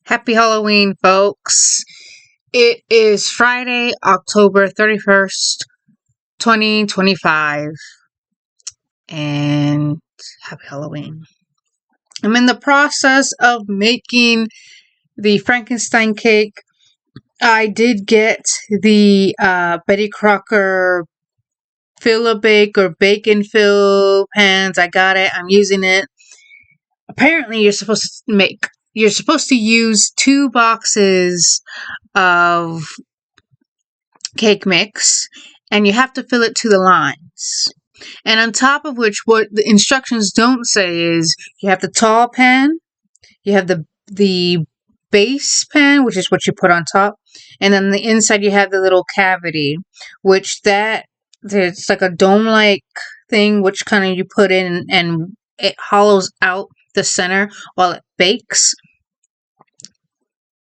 Happy Halloween, folks. It is Friday, October 31st, 2025, and happy Halloween. I'm in the process of making the Frankenstein cake. I did get the Betty Crocker Fill-A-Bake or Bacon Fill pans. I got it. I'm using it. Apparently, you're supposed to use 2 boxes of cake mix, and you have to fill it to the lines. And on top of which, what the instructions don't say is you have the tall pan, you have the base pan, which is what you put on top, and then on the inside you have the little cavity, which it's like a dome-like thing, which kind of you put in and it hollows out the center while it bakes.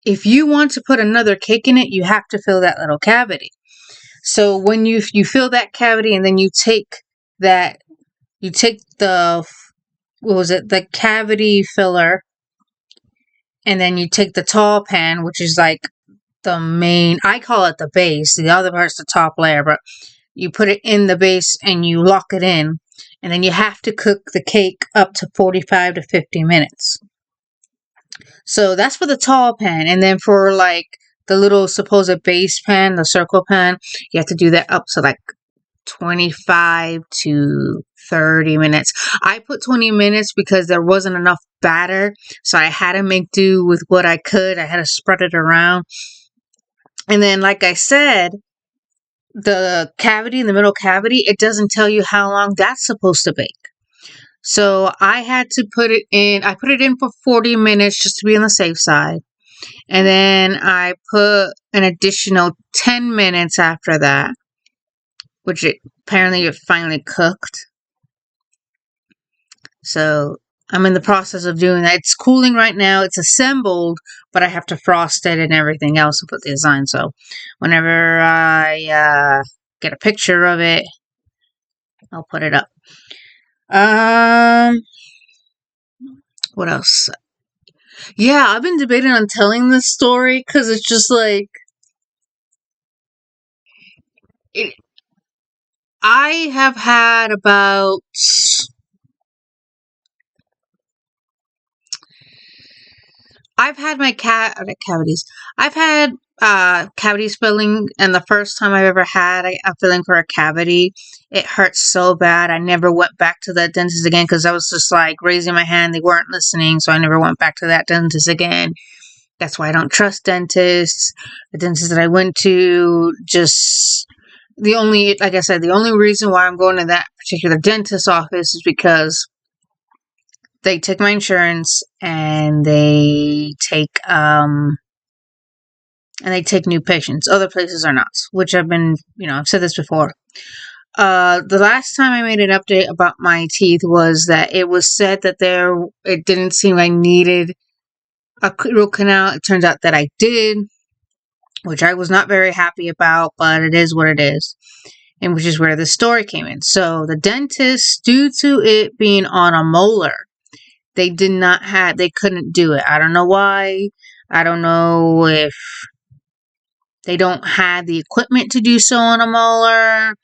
If you want to put another cake in it, you have to fill that little cavity. So when you fill that cavity and then you take the the cavity filler, and then you take the tall pan, which is like the main, I call it the base, the other part's the top layer, but you put it in the base and you lock it in, and then you have to cook the cake up to 45 to 50 minutes. So that's for the tall pan. And then for like the little supposed base pan, the circle pan, you have to do that up to like 25 to 30 minutes. I put 20 minutes because there wasn't enough batter. So I had to make do with what I could. I had to spread it around. And then, like I said, the middle cavity, it doesn't tell you how long that's supposed to bake. So I had to put it in. I put it in for 40 minutes just to be on the safe side. And then I put an additional 10 minutes after that, which apparently it finally cooked. So I'm in the process of doing that. It's cooling right now. It's assembled, but I have to frost it and everything else to put the design. So whenever I get a picture of it, I'll put it up. What else? Yeah, I've been debating on telling this story because it's just like I have had about my cavities. I've had cavities filling, and the first time I've ever had a filling for a cavity, it hurt so bad. I never went back to that dentist again because I was just like raising my hand. They weren't listening, so I never went back to that dentist again. That's why I don't trust dentists. The dentist that I went to, like I said, the only reason why I'm going to that particular dentist office is because they take my insurance and they take new patients. Other places are not, which I've said this before. The last time I made an update about my teeth was that it was said that it didn't seem I needed a root canal. It turns out that I did, which I was not very happy about, but it is what it is. And which is where the story came in. So the dentist, due to it being on a molar, they couldn't do it. I don't know why. I don't know if they don't have the equipment to do so on a molar,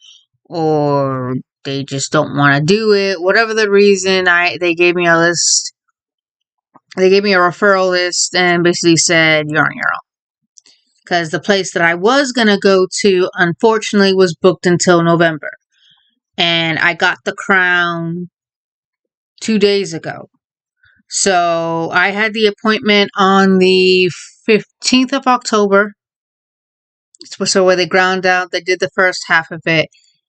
or they just don't want to do it. Whatever the reason, they gave me a list. They gave me a referral list and basically said, you're on your own. Because the place that I was going to go to, unfortunately, was booked until November. And I got the crown 2 days ago. So I had the appointment on the 15th of October. So where they ground out, they did the first half of it.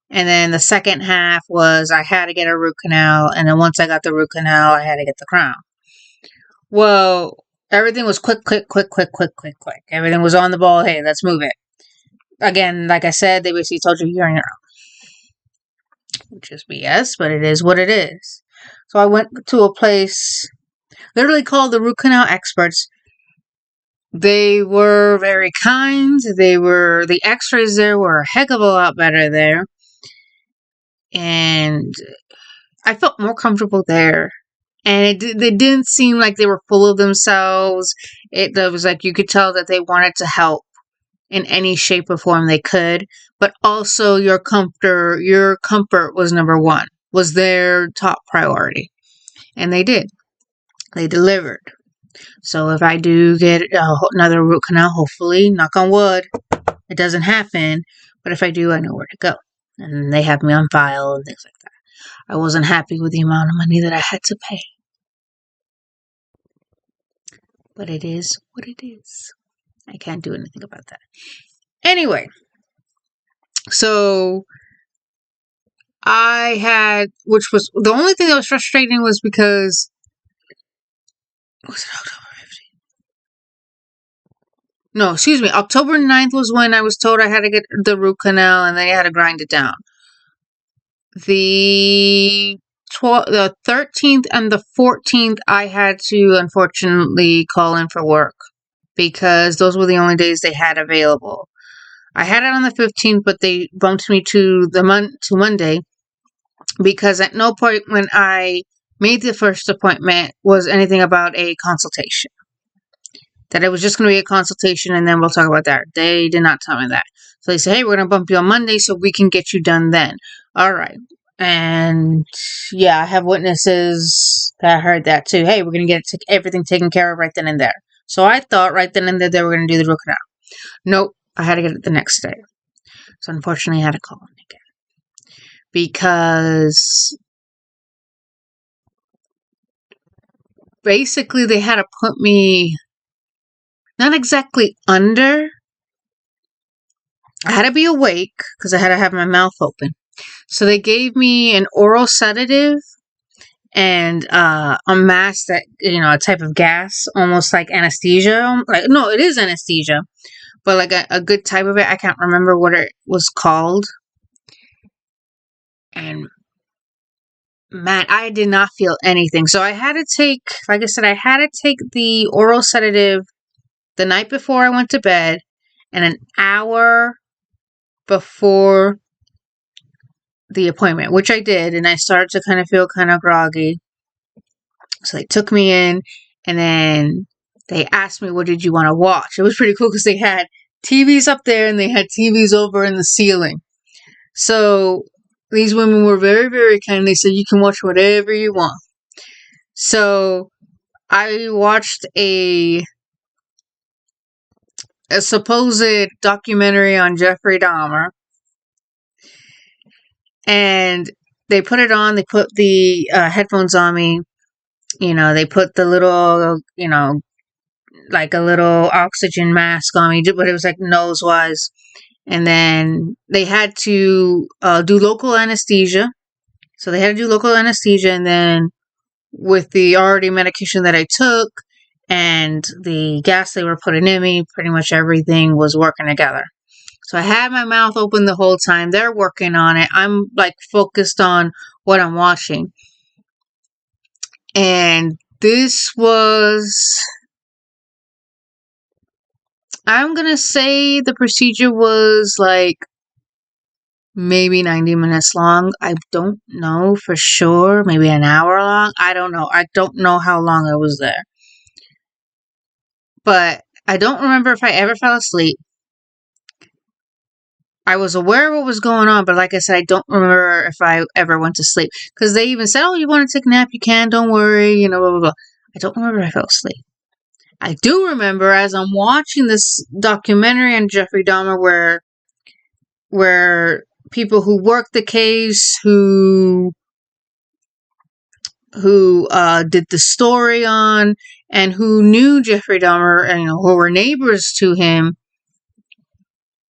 And then the second half was I had to get a root canal. And then once I got the root canal, I had to get the crown. Well, everything was quick. Everything was on the ball. Hey, let's move it. Again, like I said, they basically told you you're on your own. Which is BS, but it is what it is. So I went to a place literally called the Root Canal Experts. They were very kind. The x-rays there were a heck of a lot better there. And I felt more comfortable there. And they didn't seem like they were full of themselves. It that was like you could tell that they wanted to help in any shape or form they could, but also your comfort was number one, was their top priority. And they did. They delivered. So if I do get another root canal, hopefully, knock on wood, it doesn't happen. But if I do, I know where to go. And they have me on file and things like that. I wasn't happy with the amount of money that I had to pay. But it is what it is. I can't do anything about that. Anyway, so which was the only thing that was frustrating was because, was it October 15th? No, excuse me. October 9th was when I was told I had to get the root canal and then I had to grind it down. The 13th and the 14th, I had to unfortunately call in for work because those were the only days they had available. I had it on the 15th, but they bumped me to Monday because at no point when I made the first appointment was anything about a consultation. That it was just going to be a consultation and then we'll talk about that. They did not tell me that. So they said, hey, we're going to bump you on Monday so we can get you done then. All right. And yeah, I have witnesses that heard that too. Hey, we're going to get everything taken care of right then and there. So I thought right then and there they were going to do the root canal. Nope. I had to get it the next day. So unfortunately I had to call in again. Because basically they had to put me not exactly under. I had to be awake because I had to have my mouth open. So they gave me an oral sedative and a mask that, a type of gas, almost like anesthesia. No, it is anesthesia, but like a good type of it. I can't remember what it was called. And man, I did not feel anything. So I had to take, like I said, I had to take the oral sedative the night before I went to bed and an hour before the appointment, which I did, and I started to kind of feel kind of groggy. So they took me in, and then they asked me, what did you want to watch? It was pretty cool because they had TVs up there and they had TVs over in the ceiling. So these women were very, very kind. They said, you can watch whatever you want. So I watched a supposed documentary on Jeffrey Dahmer. And they put it on, they put the headphones on me. They put the little, like a little oxygen mask on me, but it was like nose-wise. And then they had to do local anesthesia. So they had to do local anesthesia, and then with the already medication that I took and the gas they were putting in me, pretty much everything was working together. So I had my mouth open the whole time. They're working on it. I'm like focused on what I'm watching. And this was, I'm going to say the procedure was like maybe 90 minutes long. I don't know for sure. Maybe an hour long. I don't know. I don't know how long I was there. But I don't remember if I ever fell asleep. I was aware of what was going on, but like I said, I don't remember if I ever went to sleep. Because they even said, oh, you want to take a nap? You can, don't worry, blah, blah, blah. I don't remember if I fell asleep. I do remember as I'm watching this documentary on Jeffrey Dahmer where people who worked the case, who did the story on, and who knew Jeffrey Dahmer, and who were neighbors to him,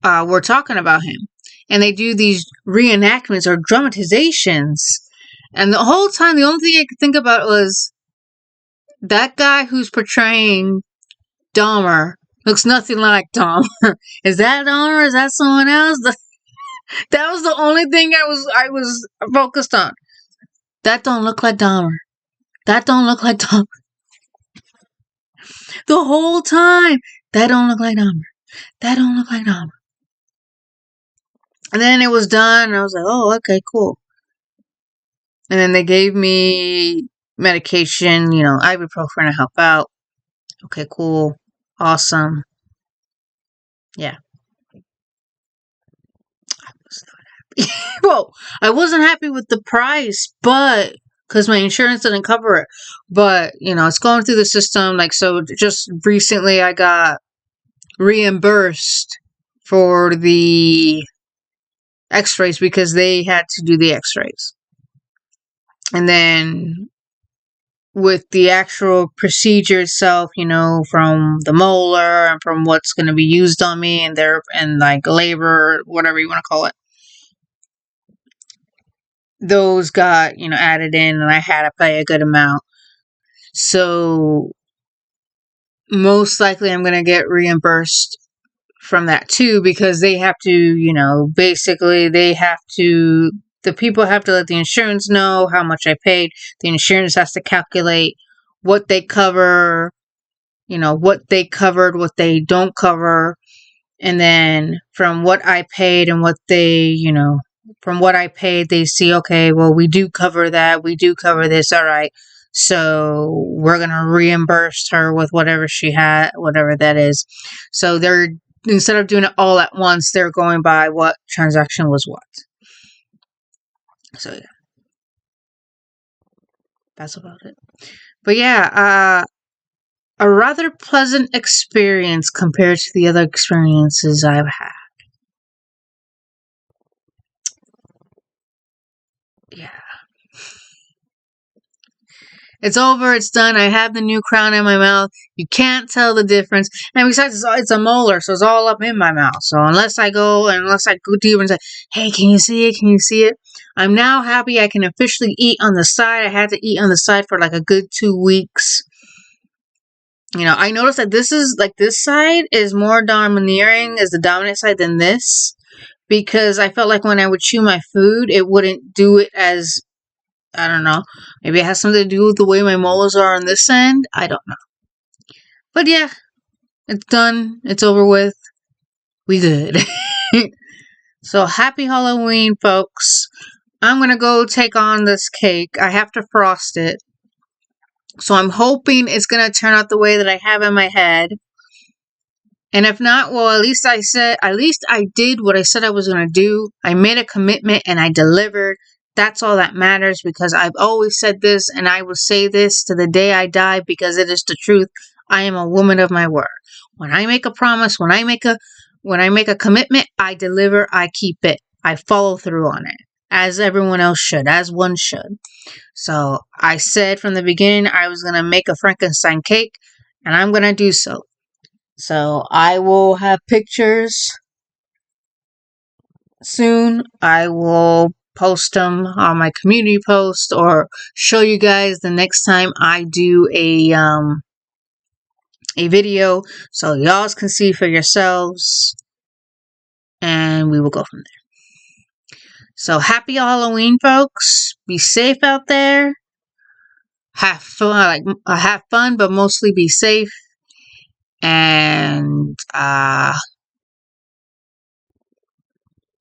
were talking about him. And they do these reenactments or dramatizations. And the whole time, the only thing I could think about was that guy who's portraying Dahmer looks nothing like Dahmer. Is that Dahmer? Is that someone else? That was the only thing I was focused on. That don't look like Dahmer. That don't look like Dahmer. The whole time. That don't look like Dahmer. That don't look like Dahmer. And then it was done, and I was like, oh, okay, cool. And then they gave me medication, ibuprofen to help out. Okay, cool. Awesome. Yeah. Well, I wasn't happy with the price, but because my insurance didn't cover it. But, it's going through the system. Like, so just recently I got reimbursed for the x-rays because they had to do the x-rays. And then with the actual procedure itself, from the molar and from what's going to be used on me and like labor, whatever you want to call it, those got, added in, and I had to pay a good amount. So most likely I'm going to get reimbursed from that too, because they have to, basically the people have to let the insurance know how much I paid. The insurance has to calculate what they cover, what they covered, what they don't cover. And then from what I paid and what they, from what I paid, they see, okay, well, we do cover that. We do cover this. All right. So we're going to reimburse her with whatever she had, whatever that is. So instead of doing it all at once, they're going by what transaction was what. So yeah, that's about it. But yeah, a rather pleasant experience compared to the other experiences I've had. Yeah. It's over. It's done. I have the new crown in my mouth. You can't tell the difference. And besides, it's a molar, so it's all up in my mouth. So unless I go deeper and say, hey, can you see it? Can you see it? I'm now happy I can officially eat on the side. I had to eat on the side for like a good 2 weeks. I noticed that this side is more domineering as the dominant side than this, because I felt like when I would chew my food, it wouldn't do it as, I don't know. Maybe it has something to do with the way my molars are on this end. I don't know. But yeah, it's done. It's over with. We good. So happy Halloween, folks. I'm going to go take on this cake. I have to frost it. So I'm hoping it's going to turn out the way that I have in my head. And if not, well, at least I did what I said I was going to do. I made a commitment and I delivered. That's all that matters, because I've always said this, and I will say this to the day I die, because it is the truth. I am a woman of my word. When I make a promise, when I make a commitment, I deliver, I keep it. I follow through on it, as everyone else should, as one should. So I said from the beginning I was going to make a Frankenstein cake, and I'm going to do so. So I will have pictures soon. I will post them on my community post, or show you guys the next time I do a video, so y'all can see for yourselves, and we will go from there. So happy Halloween, folks. Be safe out there. Have fun, but mostly be safe. And yeah,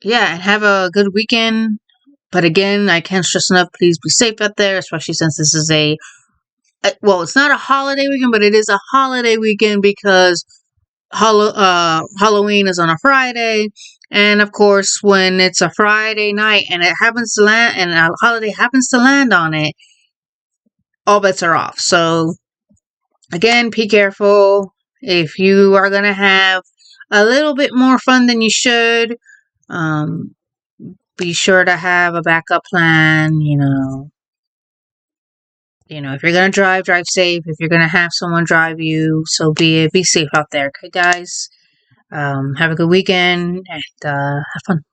and have a good weekend. But again, I can't stress enough, please be safe out there, especially since this is it's not a holiday weekend, but it is a holiday weekend, because Halloween is on a Friday. And of course, when it's a Friday night and it happens to land, and a holiday happens to land on it, all bets are off. So again, be careful. If you are going to have a little bit more fun than you should, be sure to have a backup plan. If you're going to drive safe. If you're going to have someone drive you, so be it. Be safe out there. Okay, guys? Have a good weekend, and have fun.